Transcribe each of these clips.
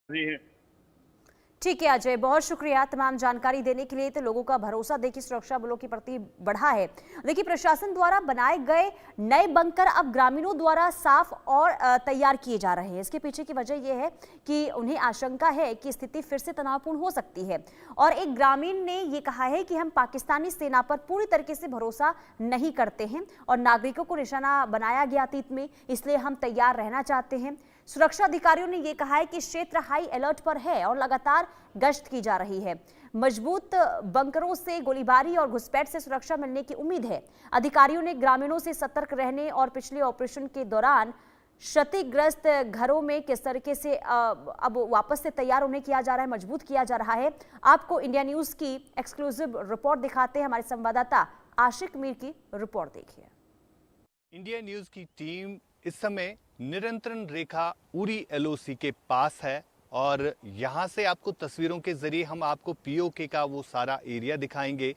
है। ठीक है अजय, बहुत शुक्रिया तमाम जानकारी देने के लिए। तो लोगों का भरोसा देखिए सुरक्षा बलों के प्रति बढ़ा है। देखिए प्रशासन द्वारा बनाए गए नए बंकर अब ग्रामीणों द्वारा साफ और तैयार किए जा रहे हैं। इसके पीछे की वजह यह है कि उन्हें आशंका है कि स्थिति फिर से तनावपूर्ण हो सकती है। और एक ग्रामीण ने यह कहा है कि हम पाकिस्तानी सेना पर पूरी तरीके से भरोसा नहीं करते हैं और नागरिकों को निशाना बनाया गया अतीत में, इसलिए हम तैयार रहना चाहते हैं। सुरक्षा अधिकारियों ने यह कहा है कि क्षेत्र हाई अलर्ट पर है और लगातार गश्त की जा रही है। मजबूत बंकरों से गोलीबारी और घुसपैठ से सुरक्षा मिलने की उम्मीद है। अधिकारियों ने ग्रामीणों से सतर्क रहने और पिछले ऑपरेशन के दौरान क्षतिग्रस्त घरों में किस तरीके से अब वापस से तैयार उन्हें किया जा रहा है, मजबूत किया जा रहा है। आपको इंडिया न्यूज की एक्सक्लूसिव रिपोर्ट दिखाते हैं। हमारे संवाददाता आशिक मीर की रिपोर्ट देखिए। इंडिया न्यूज की टीम इस समय नियंत्रण रेखा उरी एलओसी के पास है और यहाँ से आपको तस्वीरों के जरिए हम आपको पीओके का वो सारा एरिया दिखाएंगे।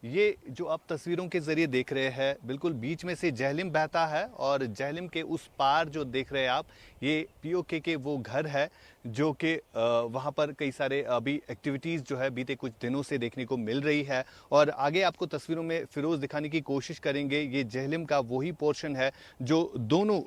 ये जो आप तस्वीरों के जरिए देख रहे हैं, बिल्कुल बीच में से जहलिम बहता है और जहलिम के उस पार जो देख रहे हैं आप, ये पीओके के वो घर है जो कि वहाँ पर कई सारे अभी एक्टिविटीज़ जो है बीते कुछ दिनों से देखने को मिल रही है। और आगे आपको तस्वीरों में फिरोज दिखाने की कोशिश करेंगे। ये जहलिम का वही पोर्शन है जो दोनों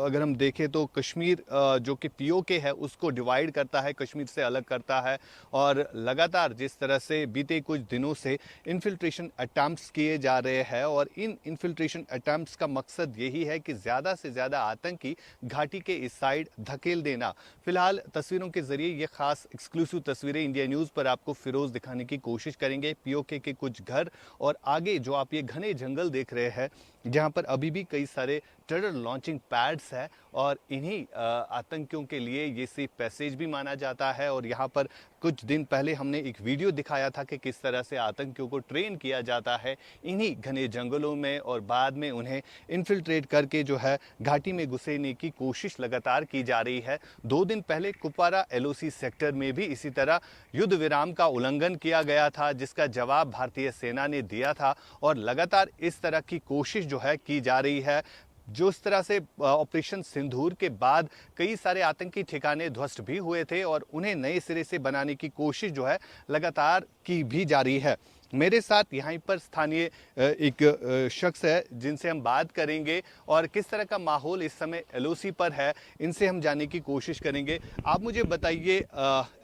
अगर हम देखें तो कश्मीर जो कि पीओके है उसको डिवाइड करता है, कश्मीर से अलग करता है। और लगातार जिस तरह से बीते कुछ दिनों से इन्फिल्ट्रेशन अटैम्प्ट्स किए जा रहे हैं और इन इन्फिल्ट्रेशन अटैम्प्ट्स का मकसद यही है कि ज़्यादा से ज़्यादा आतंकी घाटी के इस साइड धकेल देना। फिलहाल तस्वीरों के जरिए ये खास एक्सक्लूसिव तस्वीरें इंडिया न्यूज़ पर आपको फिरोज दिखाने की कोशिश करेंगे। पीओके के कुछ घर और आगे जो आप ये घने जंगल देख रहे हैं जहां पर अभी भी कई सारे टेरर लॉन्चिंग पैड्स है और इन्हीं आतंकियों के लिए ये सेफ पैसेज भी माना जाता है। और यहाँ पर कुछ दिन पहले हमने एक वीडियो दिखाया था कि किस तरह से आतंकियों को ट्रेन किया जाता है इन्हीं घने जंगलों में और बाद में उन्हें इन्फिल्ट्रेट करके जो है घाटी में घुसेने की कोशिश लगातार की जा रही है। 2 दिन पहले कुपवारा एलओसी सेक्टर में भी इसी तरह युद्ध विराम का उल्लंघन किया गया था, जिसका जवाब भारतीय सेना ने दिया था और लगातार इस तरह की कोशिश जो है की जा रही है। जो इस तरह से ऑपरेशन सिंदूर के बाद कई सारे आतंकी ठिकाने ध्वस्त भी हुए थे और उन्हें नए सिरे से बनाने की कोशिश जो है लगातार की भी जा रही है। मेरे साथ यहाँ पर स्थानीय एक शख्स है जिनसे हम बात करेंगे और किस तरह का माहौल इस समय एलओसी पर है इनसे हम जानने की कोशिश करेंगे। आप मुझे बताइए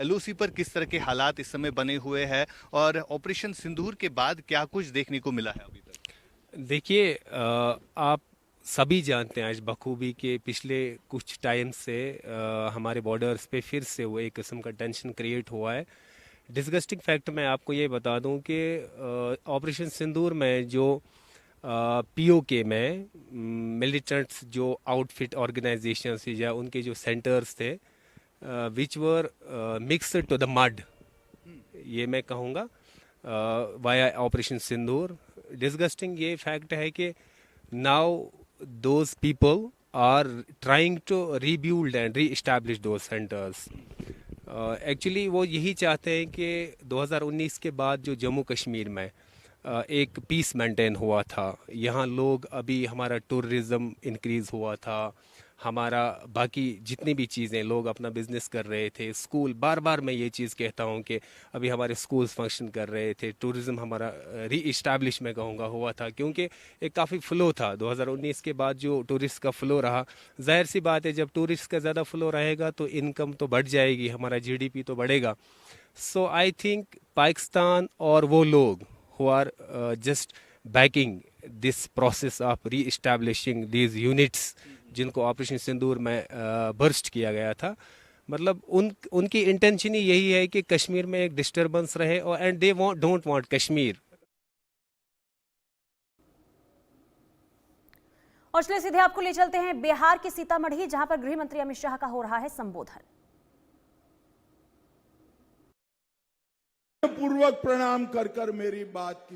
एलओसी पर किस तरह के हालात इस समय बने हुए हैं और ऑपरेशन सिंदूर के बाद क्या कुछ देखने को मिला है अभी तक? देखिए आप सभी जानते हैं आज बखूबी के पिछले कुछ टाइम से हमारे बॉर्डर्स पे फिर से वो एक किस्म का टेंशन क्रिएट हुआ है। डिस्गस्टिंग फैक्ट मैं आपको ये बता दूं कि ऑपरेशन सिंदूर में जो पीओके में मिलिटेंट्स जो आउटफिट ऑर्गेनाइजेशंस या उनके जो सेंटर्स थे विच वर मिक्स्ड टू द मड, ये मैं कहूँगा वाया ऑपरेशन सिंदूर। डिस्गस्टिंग ये फैक्ट है कि now those people are trying to rebuild and re-establish those centers. Actually वो यही चाहते हैं कि 2019 के बाद जो जम्मू कश्मीर में एक पीस मेंटेन हुआ था, यहाँ लोग अभी हमारा टूरिज्म इंक्रीज़ हुआ था, हमारा बाकी जितनी भी चीज़ें लोग अपना बिजनेस कर रहे थे, स्कूल बार बार मैं ये चीज़ कहता हूँ कि अभी हमारे स्कूल्स फंक्शन कर रहे थे, टूरिज़्म हमारा री इस्टेब्लिश मैं कहूँगा हुआ था क्योंकि एक काफ़ी फ़्लो था 2019 के बाद जो टूरिस्ट का फ़्लो रहा। जाहिर सी बात है जब टूरिस्ट का ज़्यादा फ़्लो रहेगा तो इनकम तो बढ़ जाएगी, हमारा जीडीपी तो बढ़ेगा। सो आई थिंक पाकिस्तान और वो लोग who are just backing this process of re-establishing these units जिनको ऑपरेशन सिंदूर में बर्स्ट किया गया था, मतलब उनकी इंटेंशन ही यही है कि कश्मीर में एक डिस्टर्बेंस रहे और and they don't want Kashmir. और चलिए सीधे आपको ले चलते हैं बिहार के सीतामढ़ी, जहां पर गृह मंत्री अमित शाह का हो रहा है संबोधन। पूर्वक प्रणाम कर मेरी बात की